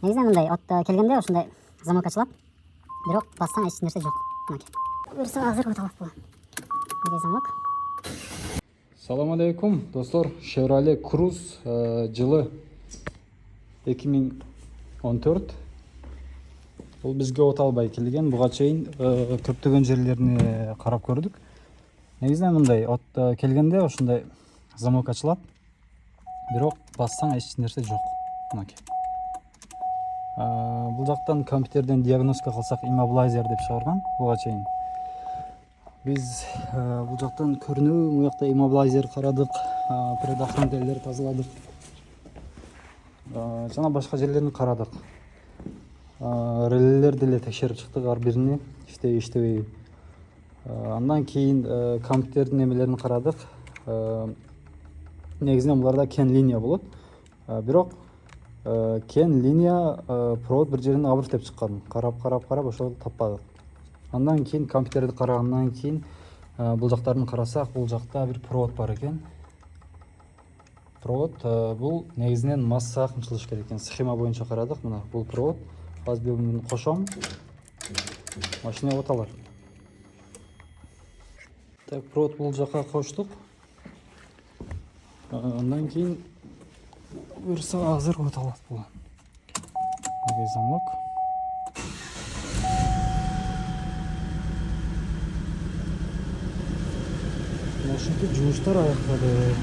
Негізінен мындай от келгенде ушундай замок ачылат. Бирок бассаң эч нерсе жок. Мынакей. Буюрса азыр өтө алат бул. Мындай замок. Салам алейкум достор. Chevrolet Cruze жылы 2014. Бул бизге от албай келген. Буга чейин көптөгөн жерлерини карап көрдүк. Негизинен мындай от келгенде ушундай замок ачылат. Бирок бассаң эч нерсе жок. Мынакей. Бул жактан компьютерден диагностика кылсак immobilizer деп чыгарган буга чейин. Биз бул жактан көрүнүү, бул жакта immobilizer карадык, предохранительдерди тазаладык. Жана башка жерлерин карадык. Релелерди деле текшерип чыктык, ар бирини иштебейби. Андан кийин компьютердин немелерин карадык. Негизинен буларда кен линия болот. Бирок кен линия провод бир жеринен абыртып чыккан. Карап ошол таппадык. Андан кийин компьютерди карагандан кийин бул жактарын карасак, бул жакта бир провод бар экен. Провод бул негизинен массага кымшылыш керек экен. Схема боюнча карадык. Мына бул провод. Азыр мен кошом. Машина от алат. Так, провод бул жака коштук. Андан кийин буюрса азыр от алат бул. Мындай замок. Ушинтип жумуштар аяктады.